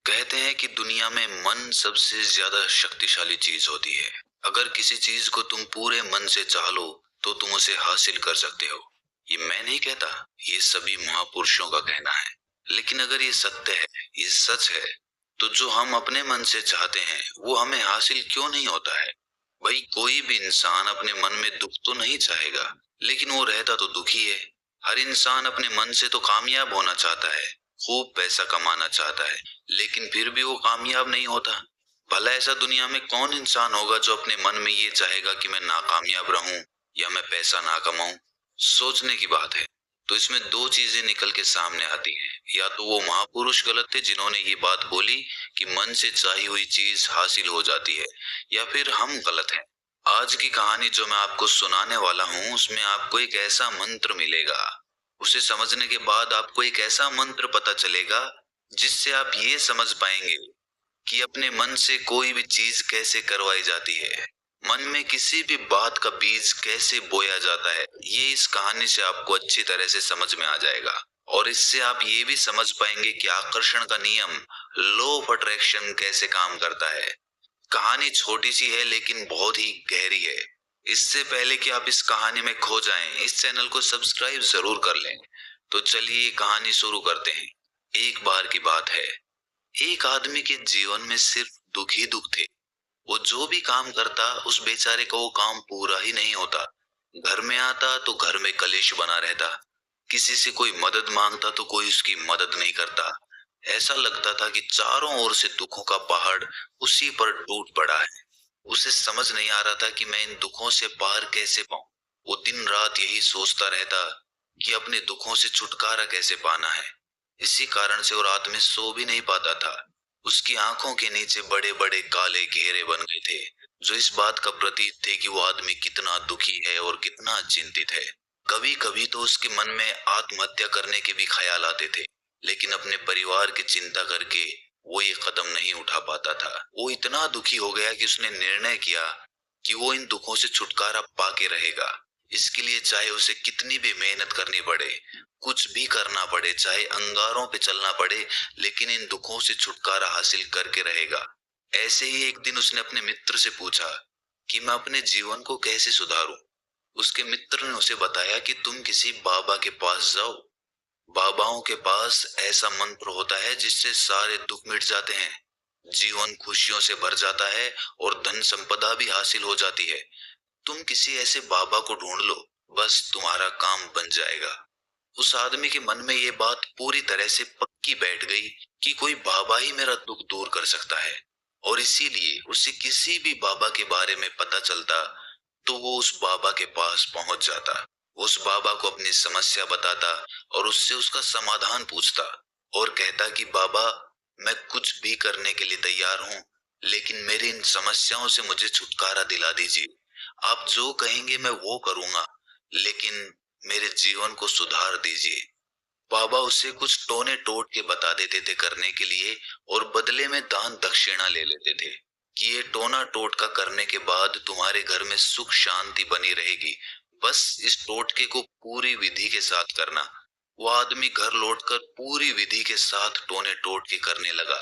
कहते हैं कि दुनिया में मन सबसे ज्यादा शक्तिशाली चीज होती है। अगर किसी चीज को तुम पूरे मन से चाह लो तो तुम उसे हासिल कर सकते हो। ये मैं नहीं कहता, ये सभी महापुरुषों का कहना है। लेकिन अगर ये सत्य है, ये सच है, तो जो हम अपने मन से चाहते हैं वो हमें हासिल क्यों नहीं होता है? भाई, कोई भी इंसान अपने मन में दुख तो नहीं चाहेगा, लेकिन वो रहता तो दुखी है। हर इंसान अपने मन से तो कामयाब होना चाहता है, खूब पैसा कमाना चाहता है, लेकिन फिर भी वो कामयाब नहीं होता। भला ऐसा दुनिया में कौन इंसान होगा जो अपने मन में ये चाहेगा कि मैं नाकामयाब रहूं या मैं पैसा ना कमाऊं? सोचने की बात है। तो इसमें दो चीजें निकल के सामने आती हैं। या तो वो महापुरुष गलत थे जिन्होंने ये बात बोली कि मन से चाही हुई चीज हासिल हो जाती है, या फिर हम गलत हैं। आज की कहानी जो मैं आपको सुनाने वाला हूँ उसमें आपको एक ऐसा मंत्र मिलेगा। उसे समझने के बाद आपको एक ऐसा मंत्र पता चलेगा जिससे आप ये समझ पाएंगे कि अपने मन से कोई भी चीज कैसे करवाई जाती है। मन में किसी भी बात का बीज कैसे बोया जाता है, ये इस कहानी से आपको अच्छी तरह से समझ में आ जाएगा। और इससे आप ये भी समझ पाएंगे कि आकर्षण का नियम, लॉ ऑफ अट्रैक्शन कैसे काम करता है। कहानी छोटी सी है लेकिन बहुत ही गहरी है। इससे पहले कि आप इस कहानी में खो जाएं, इस चैनल को सब्सक्राइब जरूर कर लें। तो चलिए कहानी शुरू करते हैं। एक बार की बात है, एक आदमी के जीवन में सिर्फ दुख ही दुख थे। वो जो भी काम करता उस बेचारे का वो काम पूरा ही नहीं होता। घर में आता तो घर में कलेश बना रहता। किसी से कोई मदद मांगता तो कोई उसकी मदद नहीं करता। ऐसा लगता था कि चारों ओर से दुखों का पहाड़ उसी पर टूट पड़ा है। उसे समझ नहीं आ रहा था कि मैं इन दुखों से पार कैसे पाऊं। वो दिन रात यही सोचता रहता कि अपने दुखों से छुटकारा कैसे पाना है। इसी कारण से वो रात में सो भी नहीं पाता था। उसकी आंखों के नीचे बड़े बड़े काले घेरे बन गए थे, जो इस बात का प्रतीक थे कि वो आदमी कितना दुखी है और कितना चिंतित है। कभी कभी तो उसके मन में आत्महत्या करने के भी ख्याल आते थे, लेकिन अपने परिवार की चिंता करके वो ये कदम नहीं उठा पाता था। वो इतना दुखी हो गया कि उसने निर्णय किया कि वो इन दुखों से छुटकारा पाके रहेगा। इसके लिए चाहे उसे कितनी भी मेहनत करनी पड़े, कुछ भी करना पड़े, चाहे अंगारों पे चलना पड़े, लेकिन इन दुखों से छुटकारा हासिल करके रहेगा। ऐसे ही एक दिन उसने अपने मित्र से पूछा कि मैं अपने जीवन को कैसे सुधारूं। उसके मित्र ने उसे बताया कि तुम किसी बाबा के पास जाओ। बाबाओं के पास ऐसा मंत्र होता है जिससे सारे दुख मिट जाते हैं, जीवन खुशियों से भर जाता है और धन संपदा भी हासिल हो जाती है। तुम किसी ऐसे बाबा को ढूंढ लो, बस तुम्हारा काम बन जाएगा। उस आदमी के मन में ये बात पूरी तरह से पक्की बैठ गई कि कोई बाबा ही मेरा दुख दूर कर सकता है। और इसीलिए उसे किसी भी बाबा के बारे में पता चलता तो वो उस बाबा के पास पहुंच जाता। उस बाबा को अपनी समस्या बताता और उससे उसका समाधान पूछता, और कहता कि बाबा, मैं कुछ भी करने के लिए तैयार हूँ, लेकिन मेरी इन समस्याओं से मुझे छुटकारा दिला दीजिए। आप जो कहेंगे मैं वो करूंगा, लेकिन मेरे जीवन को सुधार दीजिए। बाबा उसे कुछ टोने टोट के बता देते थे करने के लिए, और बदले में दान दक्षिणा ले लेते थे कि ये टोना टोटका करने के बाद तुम्हारे घर में सुख शांति बनी रहेगी। बस इस टोटके को पूरी विधि के साथ करना। वो आदमी घर लौटकर पूरी विधि के साथ टोने टोटके करने लगा,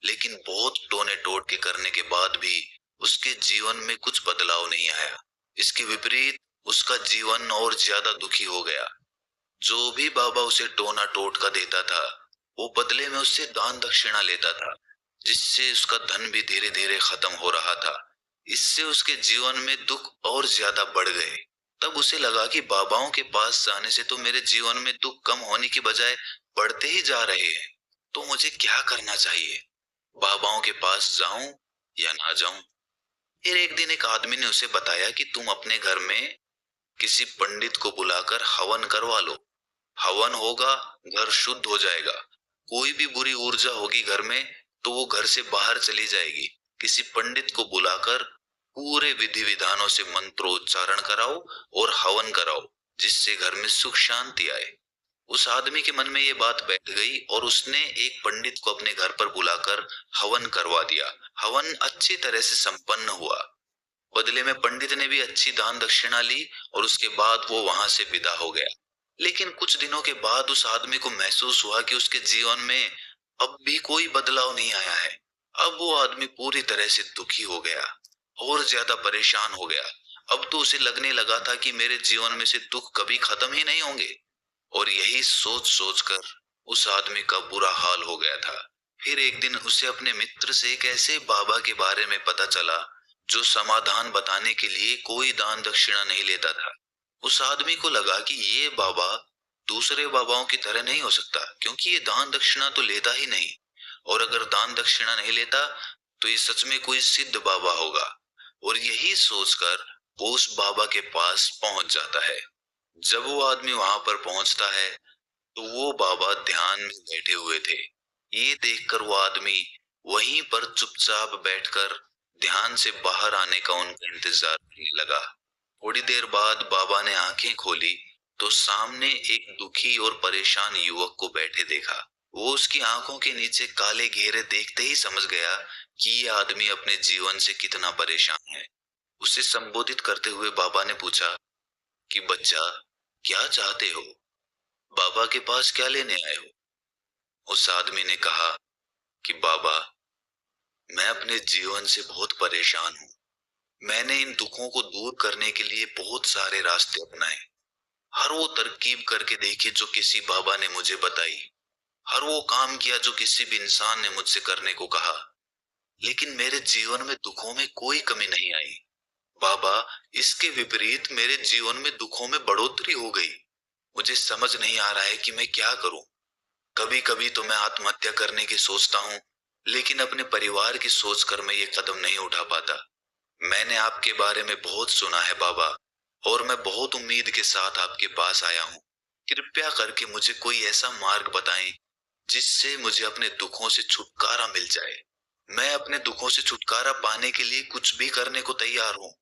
लेकिन बहुत टोने टोटके करने के बाद भी उसके जीवन में कुछ बदलाव नहीं आया। इसके विपरीत उसका जीवन और ज्यादा दुखी हो गया। जो भी बाबा उसे टोना टोटका देता था, वो बदले में उससे दान दक्षिणा लेता था, जिससे उसका धन भी धीरे धीरे खत्म हो रहा था। इससे उसके जीवन में दुख और ज्यादा बढ़ गए। तब उसे लगा कि बाबाओं के पास जाने से तो मेरे जीवन में दुख कम होने की बजाय बढ़ते ही जा रहे हैं। तो मुझे क्या करना चाहिए? बाबाओं के पास जाऊं या ना जाऊं? फिर एक दिन एक आदमी ने उसे बताया कि तुम अपने घर में किसी पंडित को बुलाकर हवन करवा लो। हवन होगा, घर शुद्ध हो जाएगा। कोई भी बुरी ऊर्जा होगी घर में तो वो घर से बाहर चली जाएगी। किसी पंडित को बुलाकर पूरे विधि विधानों से मंत्रोच्चारण कराओ और हवन कराओ, जिससे घर में सुख शांति आए। उस आदमी के मन में ये बात बैठ गई और उसने एक पंडित को अपने घर पर बुलाकर हवन करवा दिया। हवन अच्छी तरह से संपन्न हुआ। बदले में पंडित ने भी अच्छी दान दक्षिणा ली और उसके बाद वो वहां से विदा हो गया। लेकिन कुछ दिनों के बाद उस आदमी को महसूस हुआ कि उसके जीवन में अब भी कोई बदलाव नहीं आया है। अब वो आदमी पूरी तरह से दुखी हो गया और ज्यादा परेशान हो गया। अब तो उसे लगने लगा था कि मेरे जीवन में से दुख कभी खत्म ही नहीं होंगे। और यही सोच सोच कर उस आदमी का बुरा हाल हो गया था। फिर एक दिन उसे अपने मित्र से एक ऐसे बाबा के बारे में पता चला जो समाधान बताने के लिए कोई दान दक्षिणा नहीं लेता था। उस आदमी को लगा कि ये बाबा दूसरे बाबाओं की तरह नहीं हो सकता, क्योंकि ये दान दक्षिणा तो लेता ही नहीं। और अगर दान दक्षिणा नहीं लेता तो ये सच में कोई सिद्ध बाबा होगा। और यही सोचकर वो उस बाबा के पास पहुंच जाता है। जब वो आदमी वहां पर पहुंचता है तो वो बाबा ध्यान में बैठे हुए थे। ये देखकर वो आदमी वहीं पर चुपचाप बैठकर ध्यान से बाहर आने का उनका इंतजार करने लगा। थोड़ी देर बाद बाबा ने आंखें खोली तो सामने एक दुखी और परेशान युवक को बैठे देखा। वो उसकी आंखों के नीचे काले घेरे देखते ही समझ गया कि ये आदमी अपने जीवन से कितना परेशान है। उसे संबोधित करते हुए बाबा ने पूछा कि बच्चा, क्या चाहते हो? बाबा के पास क्या लेने आए हो? उस आदमी ने कहा कि बाबा, मैं अपने जीवन से बहुत परेशान हूँ। मैंने इन दुखों को दूर करने के लिए बहुत सारे रास्ते अपनाए। हर वो तरकीब करके देखी जो किसी बाबा ने मुझे बताई। हर वो काम किया जो किसी भी इंसान ने मुझसे करने को कहा। लेकिन मेरे जीवन में दुखों में कोई कमी नहीं आई। बाबा, इसके विपरीत मेरे जीवन में दुखों में बढ़ोतरी हो गई। मुझे समझ नहीं आ रहा है कि मैं क्या करूं। कभी कभी तो मैं आत्महत्या करने की सोचता हूँ, लेकिन अपने परिवार की सोचकर मैं ये कदम नहीं उठा पाता। मैंने आपके बारे में बहुत सुना है बाबा, और मैं बहुत उम्मीद के साथ आपके पास आया हूँ। कृपया करके मुझे कोई ऐसा मार्ग बताएं जिससे मुझे अपने दुखों से छुटकारा मिल जाए। मैं अपने दुखों से छुटकारा पाने के लिए कुछ भी करने को तैयार हूँ।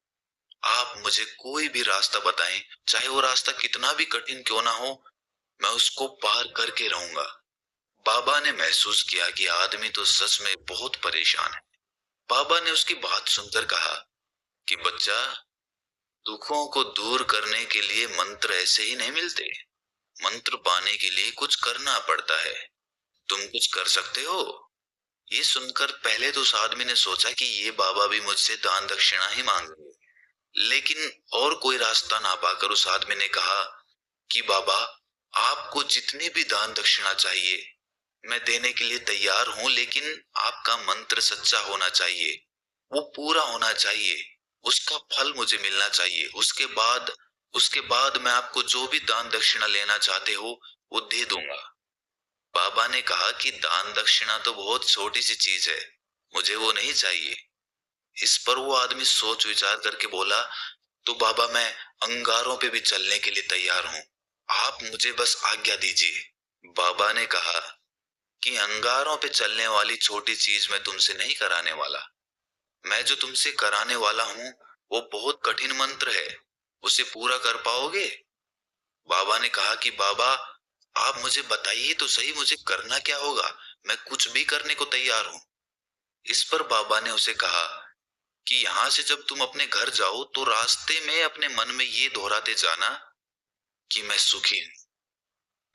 आप मुझे कोई भी रास्ता बताएं, चाहे वो रास्ता कितना भी कठिन क्यों ना हो, मैं उसको पार करके रहूंगा। बाबा ने महसूस किया कि आदमी तो सच में बहुत परेशान है। बाबा ने उसकी बात सुनकर कहा कि बच्चा, दुखों को दूर करने के लिए मंत्र ऐसे ही नहीं मिलते। मंत्र पाने के लिए कुछ करना पड़ता है। तुम कुछ कर सकते हो? ये सुनकर पहले तो उस आदमी ने सोचा कि ये बाबा भी मुझसे दान दक्षिणा ही मांग रहे हैं। लेकिन और कोई रास्ता ना पाकर उस आदमी ने कहा कि बाबा, आपको जितनी भी दान दक्षिणा चाहिए मैं देने के लिए तैयार हूं, लेकिन आपका मंत्र सच्चा होना चाहिए। वो पूरा होना चाहिए। उसका फल मुझे मिलना चाहिए। उसके बाद मैं आपको जो भी दान दक्षिणा लेना चाहते हो वो दे दूंगा। बाबा ने कहा कि दान दक्षिणा तो बहुत छोटी सी चीज है, मुझे वो नहीं चाहिए। इस पर वो आदमी सोच विचार करके बोला, तो बाबा, मैं अंगारों पे भी चलने के लिए तैयार हूँ। आप मुझे बस आज्ञा दीजिए। बाबा ने कहा कि अंगारों पे चलने वाली छोटी चीज मैं तुमसे नहीं कराने वाला। मैं जो तुमसे कराने वाला हूँ वो बहुत कठिन मंत्र है। उसे पूरा कर पाओगे? बाबा ने कहा कि बाबा, आप मुझे बताइए तो सही, मुझे करना क्या होगा? मैं कुछ भी करने को तैयार हूँ। इस पर बाबा ने उसे कहा कि यहाँ से जब तुम अपने घर जाओ तो रास्ते में अपने मन में ये दोहराते जाना कि मैं सुखी हूँ,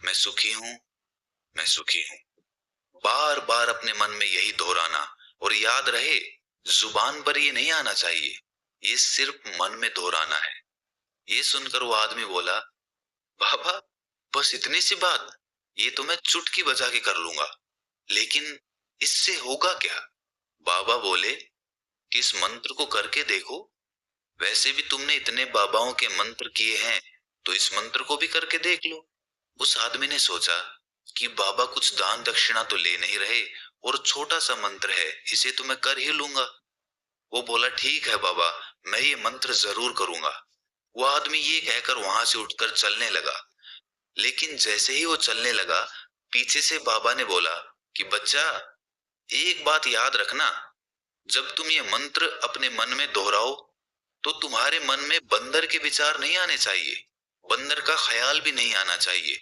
मैं सुखी हूँ, मैं सुखी हूँ। बार बार अपने मन में यही दोहराना। और याद रहे, जुबान पर ये नहीं आना चाहिए, ये सिर्फ मन में दोहराना है। ये सुनकर वो आदमी बोला, बाबा, बस इतनी सी बात? ये तो मैं चुटकी बजा के कर लूंगा, लेकिन इससे होगा क्या? बाबा बोले कि इस मंत्र को करके देखो। वैसे भी तुमने इतने बाबाओं के मंत्र किए हैं, तो इस मंत्र को भी करके देख लो। उस आदमी ने सोचा कि बाबा कुछ दान दक्षिणा तो ले नहीं रहे और छोटा सा मंत्र है, इसे तो मैं कर ही लूंगा। वो बोला, ठीक है बाबा, मैं ये मंत्र जरूर करूंगा। वो आदमी ये कहकर वहां से उठकर चलने लगा। लेकिन जैसे ही वो चलने लगा, पीछे से बाबा ने बोला कि बच्चा, एक बात याद रखना, जब तुम ये मंत्र अपने मन में दोहराओ तो तुम्हारे मन में बंदर के विचार नहीं आने चाहिए, बंदर का ख्याल भी नहीं आना चाहिए,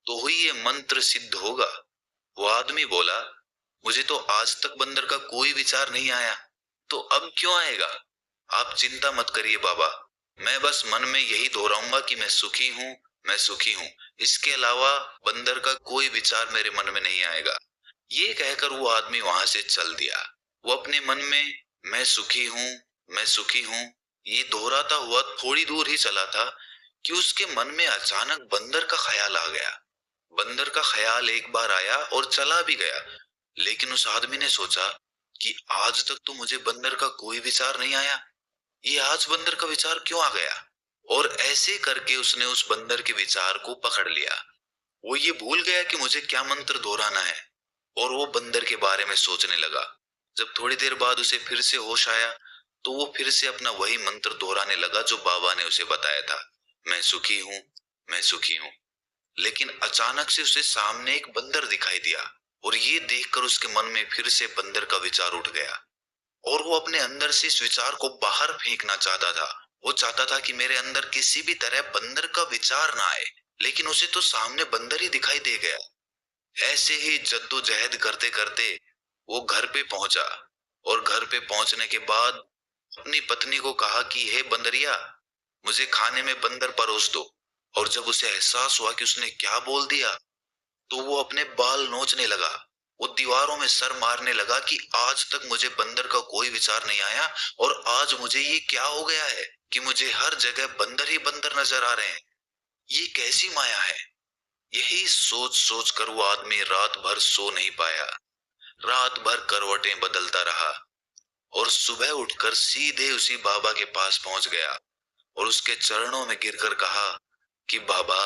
तो ही ये मंत्र सिद्ध होगा। वो आदमी बोला, मुझे तो आज तक बंदर का कोई विचार नहीं आया, तो अब क्यों आएगा? आप चिंता मत करिए बाबा, मैं बस मन में यही दोहराऊंगा कि मैं सुखी हूँ, मैं सुखी हूँ। इसके अलावा बंदर का कोई विचार मेरे मन में नहीं आएगा। ये कहकर वो आदमी वहां से चल दिया। वो अपने मन में मैं सुखी हूँ, मैं सुखी हूँ, ये दोहराता हुआ थोड़ी दूर ही चला था कि उसके मन में अचानक बंदर का ख्याल आ गया। बंदर का ख्याल एक बार आया और चला भी गया, लेकिन उस आदमी ने सोचा कि आज तक तो मुझे बंदर का कोई विचार नहीं आया, ये आज बंदर का विचार क्यों आ गया। और ऐसे करके उसने उस बंदर के विचार को पकड़ लिया। वो ये भूल गया कि मुझे क्या मंत्र दोहराना है, और वो बंदर के बारे में सोचने लगा। जब थोड़ी देर बाद उसे फिर से होश आया, तो वो फिर से अपना वही मंत्र दोहराने लगा जो बाबा ने उसे बताया था, मैं सुखी हूँ, मैं सुखी हूँ। लेकिन अचानक से उसे सामने एक बंदर दिखाई दिया, और ये देखकर उसके मन में फिर से बंदर का विचार उठ गया, और वो अपने अंदर से इस विचार को बाहर फेंकना चाहता था। वो चाहता था कि मेरे अंदर किसी भी तरह बंदर का विचार ना आए, लेकिन उसे तो सामने बंदर ही दिखाई दे गया। ऐसे ही जद्दोजहद करते करते वो घर पे पहुंचा, और घर पे पहुंचने के बाद अपनी पत्नी को कहा कि हे बंदरिया, मुझे खाने में बंदर परोस दो। और जब उसे एहसास हुआ कि उसने क्या बोल दिया, तो वो अपने बाल नोचने लगा। वो दीवारों में सर मारने लगा कि आज तक मुझे बंदर का कोई विचार नहीं आया, और आज मुझे ये क्या हो गया है कि मुझे हर जगह बंदर ही बंदर नजर आ रहे हैं। ये कैसी माया है। यही सोच सोच कर वो आदमी रात भर सो नहीं पाया। रात भर करवटें बदलता रहा, और सुबह उठकर सीधे उसी बाबा के पास पहुंच गया, और उसके चरणों में गिरकर कहा कि बाबा,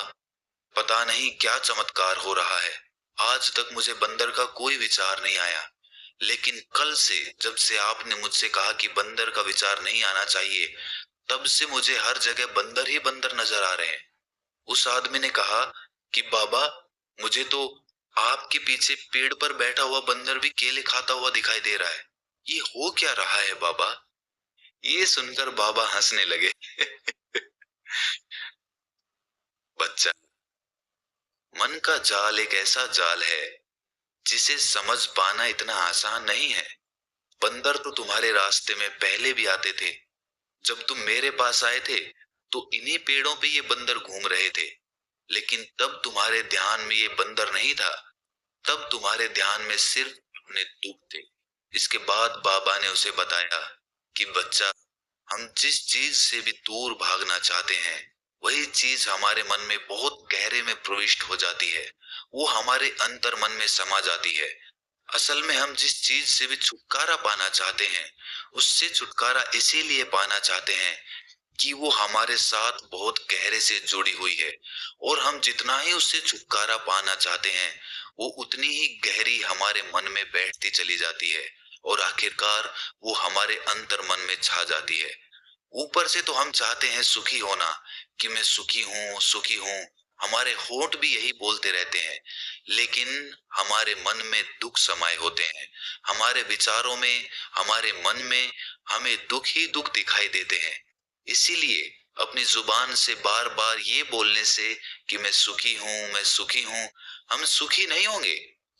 पता नहीं क्या चमत्कार हो रहा है, आज तक मुझे बंदर का कोई विचार नहीं आया, लेकिन कल से जब से आपने मुझसे कहा कि बंदर का विचार नहीं आना चाहिए, तब से मुझे हर जगह बंदर ही बंदर नजर आ रहे हैं। उस आदमी ने कहा कि बाबा, मुझे तो आपके पीछे पेड़ पर बैठा हुआ बंदर भी केले खाता हुआ दिखाई दे रहा है, ये हो क्या रहा है बाबा। ये सुनकर बाबा हंसने लगे। बच्चा, मन का जाल एक ऐसा जाल है जिसे समझ पाना इतना आसान नहीं है। बंदर तो तुम्हारे रास्ते में पहले भी आते थे। जब तुम मेरे पास आए थे, तो इन्हीं पेड़ों पे ये बंदर घूम रहे थे, लेकिन तब तुम्हारे ध्यान में ये बंदर नहीं था। तब तुम्हारे ध्यान में सिर्फ अपने दुख थे। इसके बाद बाबा ने उसे बताया कि बच्चा, हम जिस चीज से भी दूर भागना चाहते हैं, वही चीज हमारे मन में बहुत गहरे में प्रविष्ट हो जाती है। वो हमारे अंतर मन में समा जाती है। असल में हम जिस चीज से भी छुटकारा पाना चाहते हैं, उससे छुटकारा इसीलिए पाना चाहते हैं कि वो हमारे साथ बहुत गहरे से जुड़ी हुई है, और हम जितना ही उससे छुटकारा पाना चाहते हैं, वो उतनी ही गहरी हमारे मन में बैठती चली जाती है, और आखिरकार वो हमारे अंतर मन में छा जाती है। ऊपर से तो हम चाहते हैं सुखी होना, कि मैं सुखी हूँ, सुखी हूँ, हमारे होंठ भी यही बोलते रहते हैं, लेकिन हमारे मन में दुख समाये होते हैं। हमारे विचारों में, हमारे मन में हमें दुख ही दुख दिखाई देते हैं। इसीलिए अपनी जुबान से बार बार ये बोलने से कि मैं सुखी हूं, मैं सुखी हूं, हम सुखी नहीं होंगे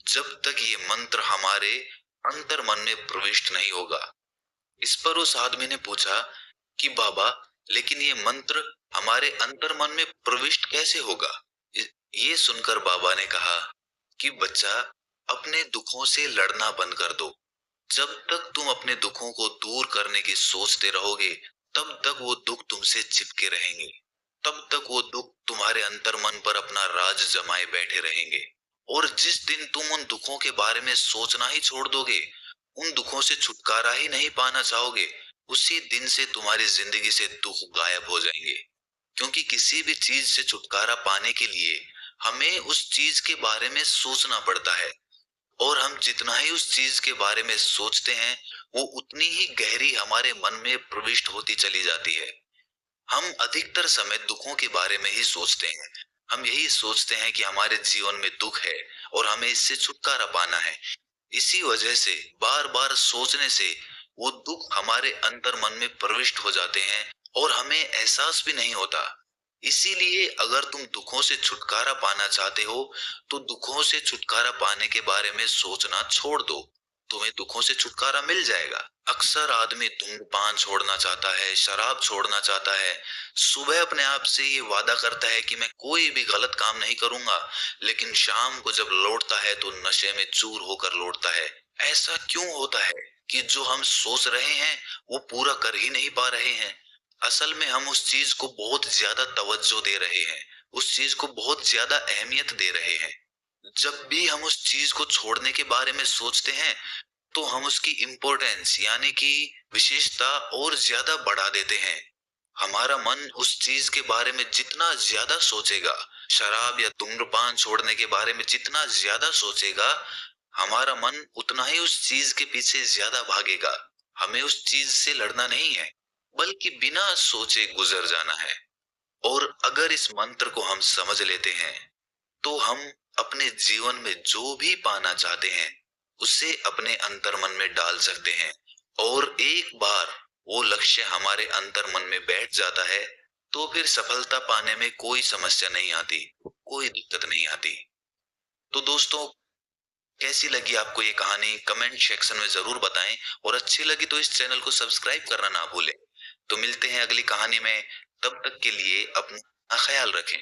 जब तक ये मंत्र हमारे अंतर मन में प्रविष्ट नहीं होगा। इस पर उस आदमी ने पूछा कि बाबा, लेकिन ये मंत्र हमारे अंतर मन में प्रविष्ट कैसे होगा। ये सुनकर बाबा ने कहा कि बच्चा, अपने दुखों से लड़ना बंद कर दो। जब तक तुम अपने दुखों को दूर करने की सोचते रहोगे, तब तक वो दुख तुमसे चिपके रहेंगे। तब तक वो दुख तुम्हारे अंतर मन पर अपना राज जमाए बैठे रहेंगे। और जिस दिन तुम उन दुखों के बारे में सोचना ही छोड़ दोगे, उन दुखों से छुटकारा ही नहीं पाना चाहोगे, उसी दिन से तुम्हारी जिंदगी से दुख गायब हो जाएंगे। क्योंकि किसी भी चीज से छुटकारा पाने के लिए हमें उस चीज के बारे में सोचना पड़ता है, और हम जितना ही उस चीज के बारे में सोचते हैं, वो उतनी ही गहरी हमारे मन में प्रविष्ट होती चली जाती है। हम अधिकतर समय दुखों के बारे में ही सोचते हैं। हम यही सोचते हैं कि हमारे जीवन में दुख है और हमें इससे छुटकारा पाना है। इसी वजह से बार बार सोचने से वो दुख हमारे अंतर मन में प्रविष्ट हो जाते हैं, और हमें एहसास भी नहीं होता। इसीलिए अगर तुम दुखों से छुटकारा पाना चाहते हो, तो दुखों से छुटकारा पाने के बारे में सोचना छोड़ दो। तुम्हें दुखों से छुटकारा मिल जाएगा। अक्सर आदमी धूम्रपान छोड़ना चाहता है, शराब छोड़ना चाहता है, सुबह अपने आप से ये वादा करता है कि मैं कोई भी गलत काम नहीं करूंगा, लेकिन शाम को जब लौटता है तो नशे में चूर होकर लौटता है। ऐसा क्यों होता है कि जो हम सोच रहे हैं वो पूरा कर ही नहीं पा रहे हैं? असल में हम उस चीज को बहुत ज्यादा तवज्जो दे रहे हैं, उस चीज को बहुत ज्यादा अहमियत दे रहे हैं। जब भी हम उस चीज को छोड़ने के बारे में सोचते हैं तो हम उसकी इम्पोर्टेंस यानी कि विशेषता और ज्यादा बढ़ा देते हैं। हमारा मन उस चीज के बारे में जितना ज्यादा सोचेगा, शराब या धूम्रपान छोड़ने के बारे में जितना ज्यादा सोचेगा, हमारा मन उतना ही उस चीज के पीछे ज्यादा भागेगा। हमें उस चीज से लड़ना नहीं है, बल्कि बिना सोचे गुजर जाना है। और अगर इस मंत्र को हम समझ लेते हैं तो हम अपने जीवन में जो भी पाना चाहते हैं उसे अपने अंतर मन में डाल सकते हैं। और एक बार वो लक्ष्य हमारे अंतर मन में बैठ जाता है तो फिर सफलता पाने में कोई समस्या नहीं आती, कोई दिक्कत नहीं आती। तो दोस्तों, कैसी लगी आपको ये कहानी कमेंट सेक्शन में जरूर बताएं, और अच्छी लगी तो इस चैनल को सब्सक्राइब करना ना भूलें। तो मिलते हैं अगली कहानी में, तब तक के लिए अपना ख्याल रखें।